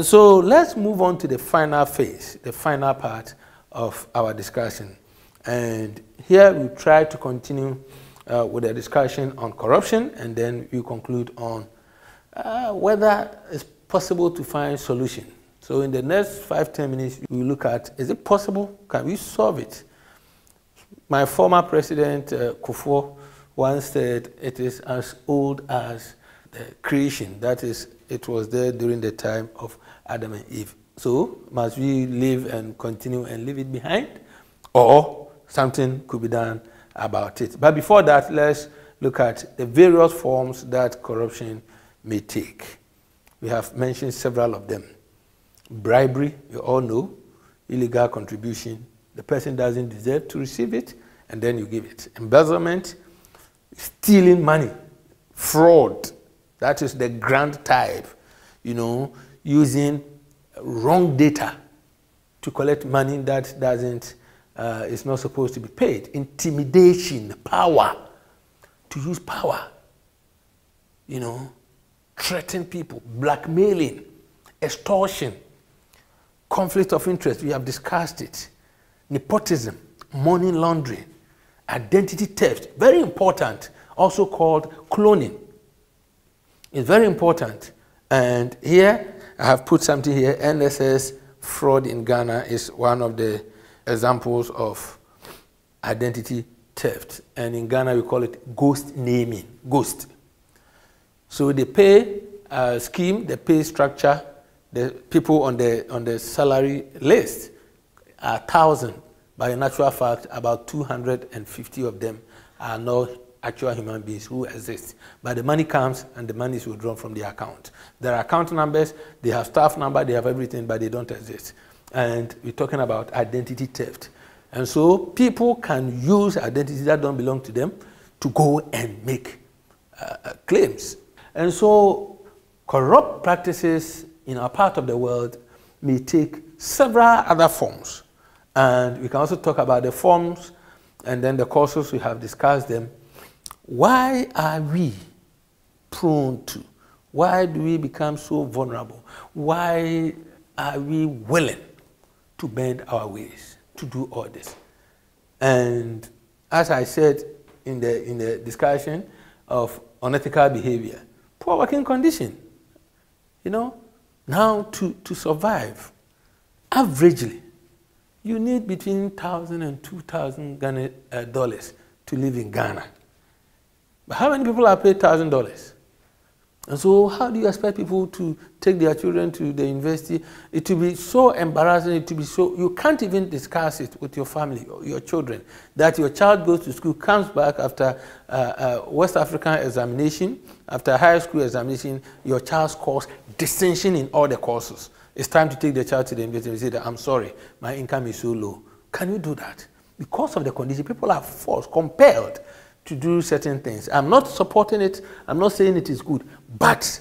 And so let's move on to the final phase, the final part of our discussion. And here we try to continue with a discussion on corruption, and then we conclude on whether it's possible to find solution. So in the next 5–10 minutes, we look at, is it possible? Can we solve it? My former president, Kufuor, once said it is as old as the creation. That is, it was there during the time of Adam and Eve. So must we live and continue and leave it behind? Or something could be done about it. But before that, let's look at the various forms that corruption may take. We have mentioned several of them. Bribery, you all know. Illegal contribution. The person doesn't deserve to receive it, and then you give it. Embezzlement, stealing money. Fraud, that is the grand type. You know, using wrong data to collect money that doesn't, is not supposed to be paid. Intimidation, power, to use power, you know, threaten people, blackmailing, extortion, conflict of interest, we have discussed it, nepotism, money laundering, identity theft, very important, also called cloning. It's very important. And here, I have put something here. NSS fraud in Ghana is one of the examples of identity theft. And in Ghana, we call it ghost naming, ghost. So the pay scheme, the pay structure, the people on the salary list are 1,000. But in actual fact, about 250 of them are not actual human beings who exist. But the money comes and the money is withdrawn from the account. There are account numbers, they have staff number, they have everything, but they don't exist. And we're talking about identity theft. And so people can use identities that don't belong to them to go and make claims. And so corrupt practices in our part of the world may take several other forms. And we can also talk about the forms and then the causes. We have discussed them. Why are we prone to? Why do we become so vulnerable? Why are we willing to bend our ways to do all this? And as I said in the discussion of unethical behavior, poor working condition. You know, now to survive, averagely, you need between $1,000 and $2,000 dollars to live in Ghana. But how many people are paid $1,000? And so how do you expect people to take their children to the university? It will be so embarrassing, it will be so, you can't even discuss it with your family or your children, that your child goes to school, comes back after West African examination, after high school examination, your child scores distinction in all the courses. It's time to take the child to the university and say that, I'm sorry, my income is so low. Can you do that? Because of the condition, people are forced, compelled to do certain things. I'm not supporting it, I'm not saying it is good, but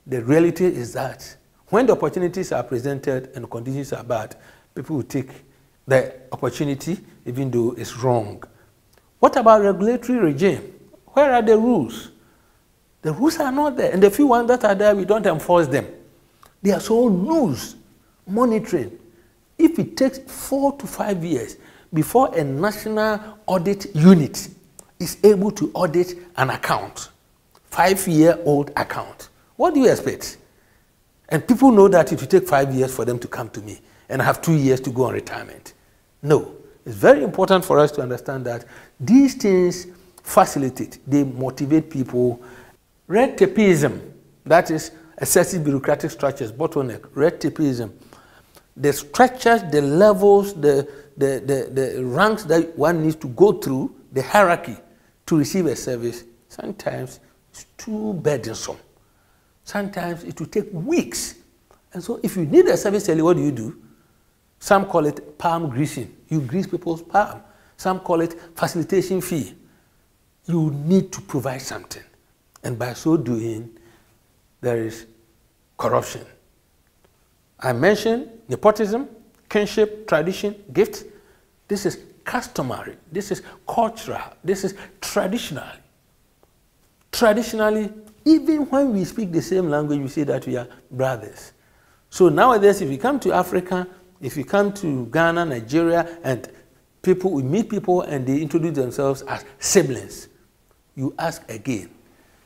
the reality is that when the opportunities are presented and the conditions are bad, people will take the opportunity even though it's wrong. What about regulatory regime? Where are the rules? The rules are not there, and the few ones that are there, we don't enforce them. They are so loose, monitoring. If it takes 4 to 5 years before a national audit unit is able to audit an account, 5-year-old account, what do you expect? And people know that it will take 5 years for them to come to me and have 2 years to go on retirement. No. It's very important for us to understand that these things facilitate, they motivate people. Red tapeism, that is excessive bureaucratic structures, bottleneck, red tapeism, the structures, the levels, the ranks that one needs to go through, the hierarchy to receive a service, sometimes it's too burdensome. Sometimes it will take weeks. And so if you need a service early, what do? Some call it palm greasing. You grease people's palm. Some call it facilitation fee. You need to provide something. And by so doing, there is corruption. I mentioned nepotism, kinship, tradition, gift. This is customary. This is cultural. This is traditional. Traditionally, even when we speak the same language, we say that we are brothers. So nowadays, if you come to Africa, if you come to Ghana, Nigeria, and we meet people and they introduce themselves as siblings, you ask again,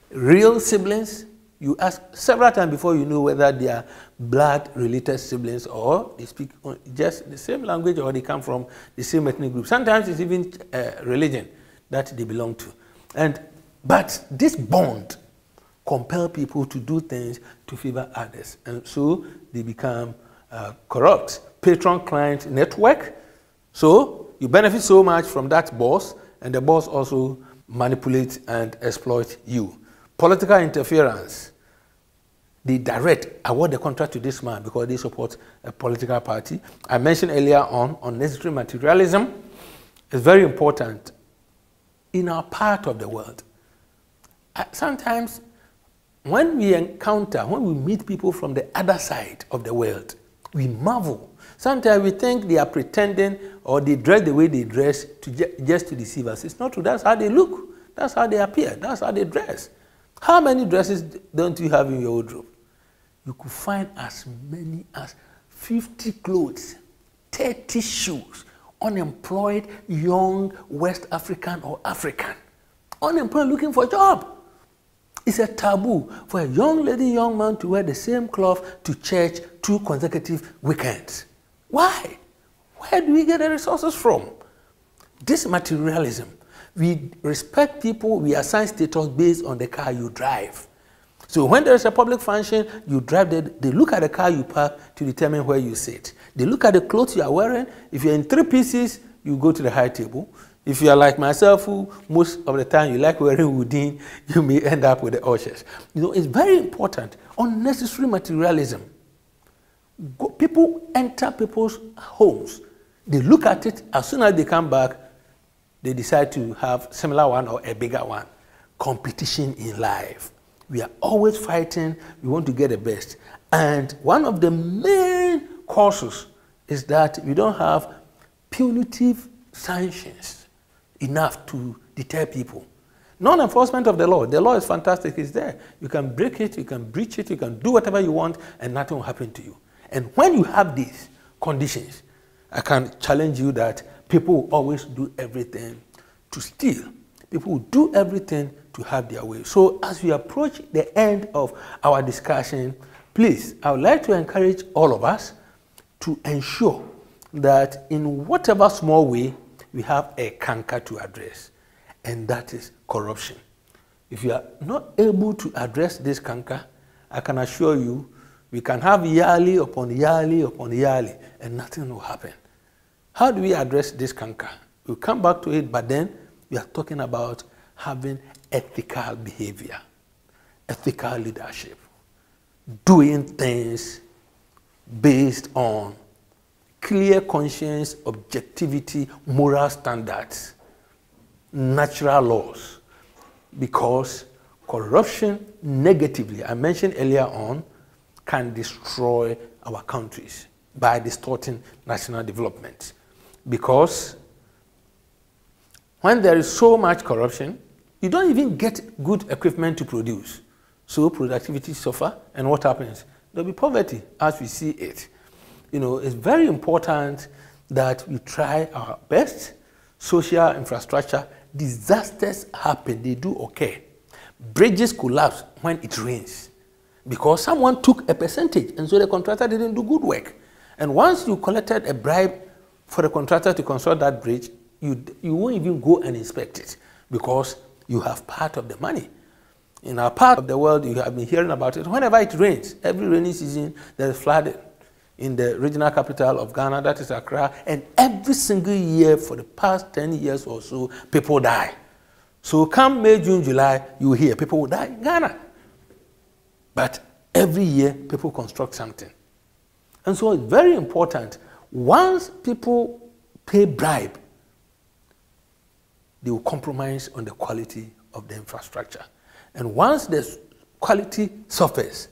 real siblings? You ask several times before you know whether they are blood-related siblings or they speak just the same language or they come from the same ethnic group. Sometimes it's even religion that they belong to. But this bond compels people to do things to favor others. And so they become corrupt. Patron-client network. So you benefit so much from that boss, and the boss also manipulates and exploits you. Political interference. They award the contract to this man because they support a political party. I mentioned earlier on unnecessary materialism. It's very important in our part of the world. Sometimes when we meet people from the other side of the world, we marvel. Sometimes we think they are pretending or they dress the way they dress just to deceive us. It's not true. That's how they look. That's how they appear. That's how they dress. How many dresses don't you have in your wardrobe? You could find as many as 50 clothes, 30 shoes, unemployed young West African or African, unemployed looking for a job. It's a taboo for a young lady, young man to wear the same cloth to church 2 consecutive weekends. Why? Where do we get the resources from? This materialism. We respect people, we assign status based on the car you drive. So when there is a public function, you drive there, they look at the car you park to determine where you sit. They look at the clothes you are wearing. If you're in 3 pieces, you go to the high table. If you are like myself, who most of the time you like wearing woodin, you may end up with the ushers. You know, it's very important. Unnecessary materialism. People enter people's homes. They look at it. As soon as they come back, they decide to have a similar one or a bigger one. Competition in life. We are always fighting. We want to get the best. And one of the main causes is that we don't have punitive sanctions enough to deter people. Non-enforcement of the law. The law is fantastic. It's there. You can break it, you can breach it, you can do whatever you want, and nothing will happen to you. And when you have these conditions, I can challenge you that people will always do everything to steal. People will do everything to have their way. So as we approach the end of our discussion, please, I would like to encourage all of us to ensure that in whatever small way, we have a canker to address, and that is corruption. If you are not able to address this canker, I can assure you, we can have yearly upon yearly upon yearly, and nothing will happen. How do we address this canker? We'll come back to it, but then we are talking about having ethical behavior, ethical leadership, doing things based on clear conscience, objectivity, moral standards, natural laws. Because corruption negatively, I mentioned earlier on, can destroy our countries by distorting national development. Because when there is so much corruption, you don't even get good equipment to produce. So productivity suffers, and what happens? There'll be poverty as we see it. You know, it's very important that we try our best. Social infrastructure, disasters happen, they do occur. Bridges collapse when it rains because someone took a percentage, and so the contractor didn't do good work. And once you collected a bribe for the contractor to construct that bridge, you won't even go and inspect it because you have part of the money. In our part of the world, you have been hearing about it. Whenever it rains, every rainy season, there is flooding. In the regional capital of Ghana, that is Accra, and every single year for the past 10 years or so, people die. So come May, June, July, you hear people will die in Ghana. But every year, people construct something. And so it's very important once people pay bribe, they will compromise on the quality of the infrastructure. And once the quality suffers,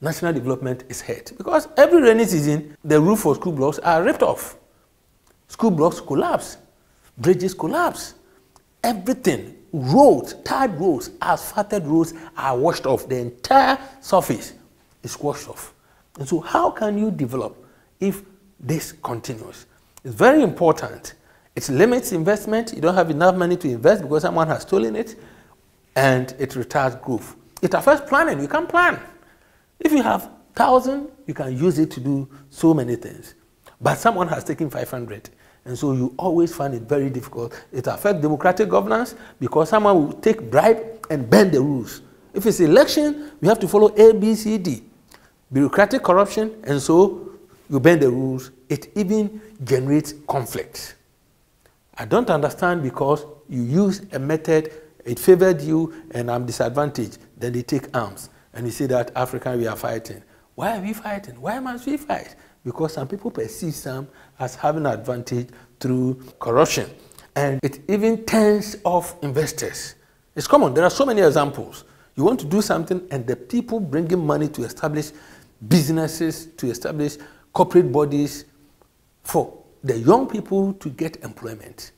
national development is hurt. Because every rainy season, the roof for school blocks are ripped off. School blocks collapse. Bridges collapse. Everything, roads, tarred roads, asphalted roads are washed off. The entire surface is washed off. And so how can you develop if this continues? It's very important. It limits investment. You don't have enough money to invest because someone has stolen it, and it retards growth. It affects planning. You can't plan. If you have 1,000, you can use it to do so many things. But someone has taken 500. And so you always find it very difficult. It affects democratic governance because someone will take bribe and bend the rules. If it's election, we have to follow A, B, C, D. Bureaucratic corruption, and so you bend the rules. It even generates conflict. I don't understand because you use a method, it favored you, and I'm disadvantaged. Then they take arms. And you say that African, we are fighting. Why are we fighting? Why must we fight? Because some people perceive some as having an advantage through corruption. And it even turns off investors. It's common. There are so many examples. You want to do something, and the people bringing money to establish businesses, to establish corporate bodies for the young people to get employment.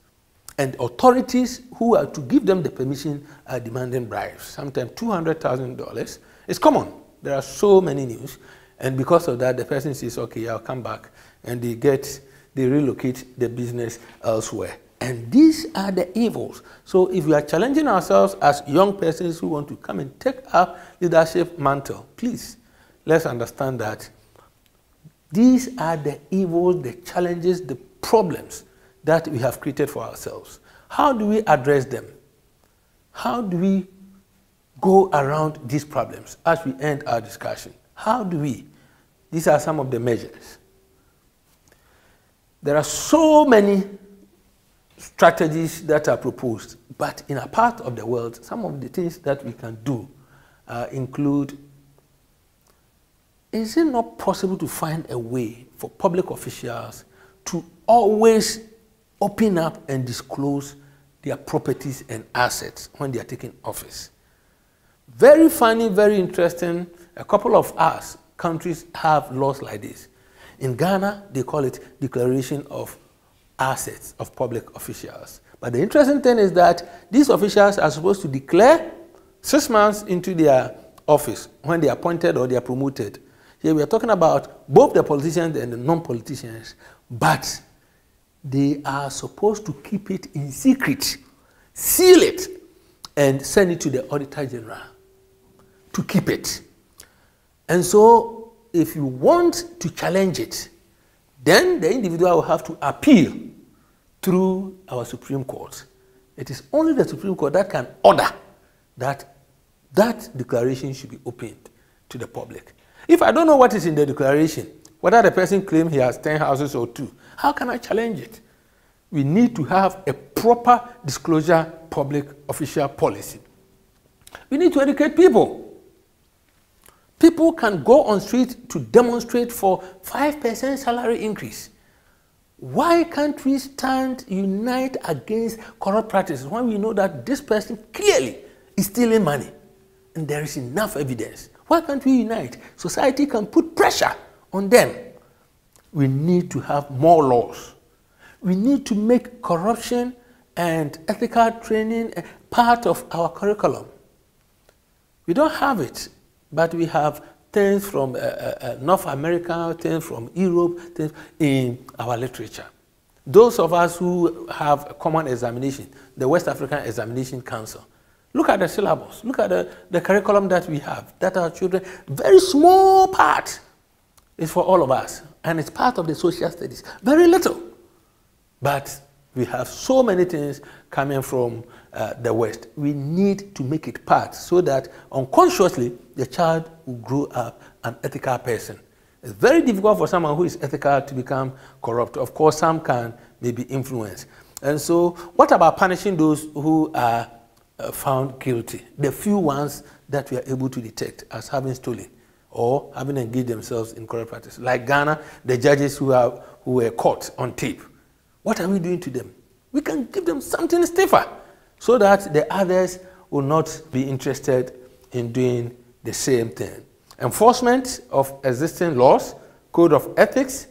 And authorities who are to give them the permission are demanding bribes, sometimes $200,000. It's common. There are so many news. And because of that, the person says, okay, I'll come back. And they relocate the business elsewhere. And these are the evils. So if we are challenging ourselves as young persons who want to come and take up leadership mantle, please, let's understand that these are the evils, the challenges, the problems that we have created for ourselves. How do we address them? How do we go around these problems as we end our discussion? How do we? These are some of the measures. There are so many strategies that are proposed, but in a part of the world, some of the things that we can do include, is it not possible to find a way for public officials to always open up and disclose their properties and assets when they are taking office? Very funny, very interesting. A couple of us countries have laws like this. In Ghana, they call it Declaration of Assets of Public Officials. But the interesting thing is that these officials are supposed to declare 6 months into their office when they are appointed or they are promoted. Here we are talking about both the politicians and the non-politicians, but they are supposed to keep it in secret, seal it, and send it to the Auditor General to keep it. And so if you want to challenge it, then the individual will have to appeal through our Supreme Court. It is only the Supreme Court that can order that that declaration should be opened to the public. If I don't know what is in the declaration, whether the person claims he has 10 houses or 2, how can I challenge it? We need to have a proper disclosure public official policy. We need to educate people. People can go on street to demonstrate for 5% salary increase. Why can't we unite against corrupt practices when we know that this person clearly is stealing money and there is enough evidence? Why can't we unite? Society can put pressure on them. We need to have more laws. We need to make corruption and ethical training part of our curriculum. We don't have it, but we have things from North America, things from Europe, things in our literature. Those of us who have a common examination, the West African Examination Council, look at the syllabus, look at the curriculum that we have, that our children, very small part is for all of us, and it's part of the social studies, very little. But we have so many things coming from the West. We need to make it part so that unconsciously the child will grow up an ethical person. It's very difficult for someone who is ethical to become corrupt. Of course, some can maybe influence. And so what about punishing those who are found guilty? The few ones that we are able to detect as having stolen. or having engaged themselves in corrupt practice. Like Ghana, the judges who were caught on tape. What are we doing to them? We can give them something stiffer so that the others will not be interested in doing the same thing. Enforcement of existing laws, code of ethics,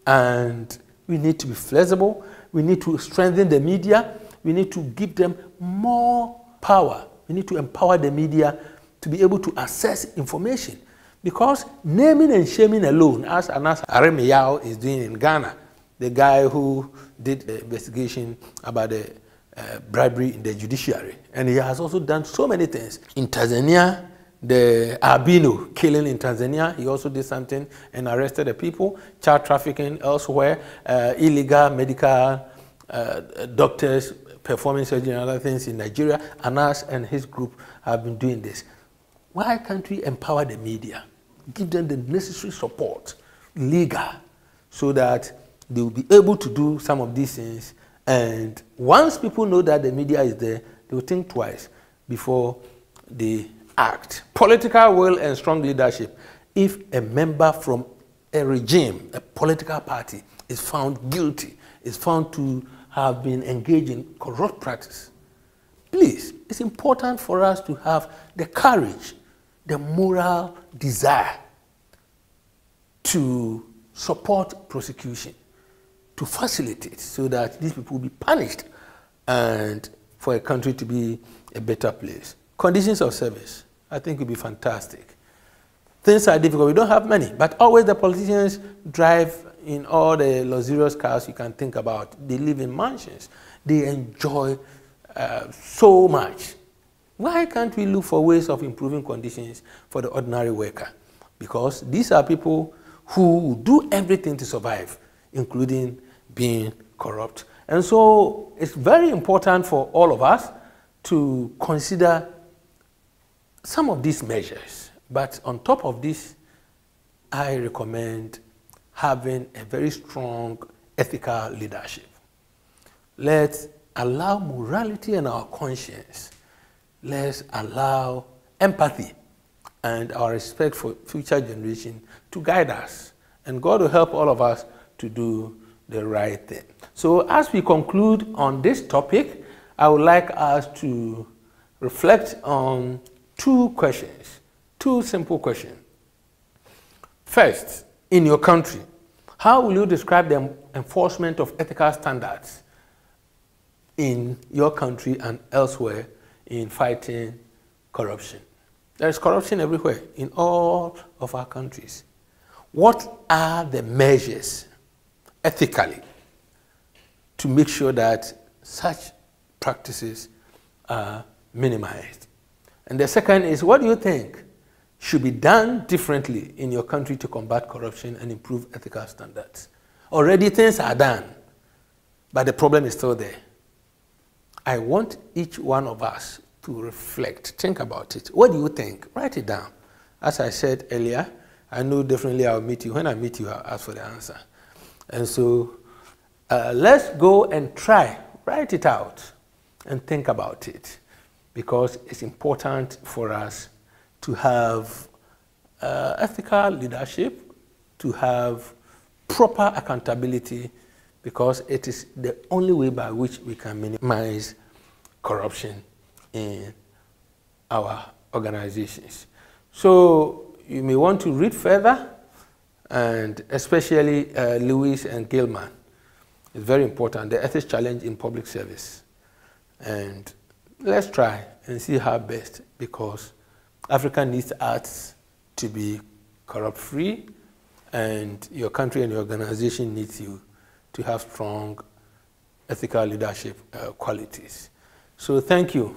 and we need to be flexible. We need to strengthen the media. We need to give them more power. We need to empower the media to be able to access information. Because naming and shaming alone, as Anas Aremeyao is doing in Ghana, the guy who did the investigation about the bribery in the judiciary. And he has also done so many things. In Tanzania, the albino killing in Tanzania, he also did something and arrested the people. Child trafficking elsewhere, illegal medical doctors performing surgery and other things in Nigeria. Anas and his group have been doing this. Why can't we empower the media? Give them the necessary support, legal, so that they will be able to do some of these things. And once people know that the media is there, they will think twice before they act. Political will and strong leadership. If a member from a regime, a political party, is found guilty, is found to have been engaged in corrupt practice, please, it's important for us to have the courage, the moral desire to support prosecution, to facilitate so that these people will be punished and for a country to be a better place. Conditions of service, I think would be fantastic. Things are difficult. We don't have money, but always the politicians drive in all the luxurious cars you can think about. They live in mansions. They enjoy so much. Why can't we look for ways of improving conditions for the ordinary worker? Because these are people who do everything to survive, including being corrupt. And so it's very important for all of us to consider some of these measures. But on top of this, I recommend having a very strong ethical leadership. Let's allow morality and our conscience. Let's allow empathy and our respect for future generations to guide us. And God will help all of us to do the right thing. So as we conclude on this topic, I would like us to reflect on two questions, two simple questions. First, in your country, how will you describe the enforcement of ethical standards in your country and elsewhere in fighting corruption? There is corruption everywhere in all of our countries. What are the measures ethically to make sure that such practices are minimized? And the second is, what do you think should be done differently in your country to combat corruption and improve ethical standards? Already things are done, but the problem is still there. I want each one of us to reflect, think about it. What do you think? Write it down. As I said earlier, I know definitely I'll meet you. When I meet you, I'll ask for the answer. And so let's go and try, write it out and think about it, because it's important for us to have ethical leadership, to have proper accountability, because it is the only way by which we can minimize corruption in our organizations. So you may want to read further, and especially Lewis and Gilman. It's very important, the ethics challenge in public service. And let's try and see how best, because Africa needs us to be corrupt-free, and your country and your organization needs you to have strong ethical leadership qualities. So thank you.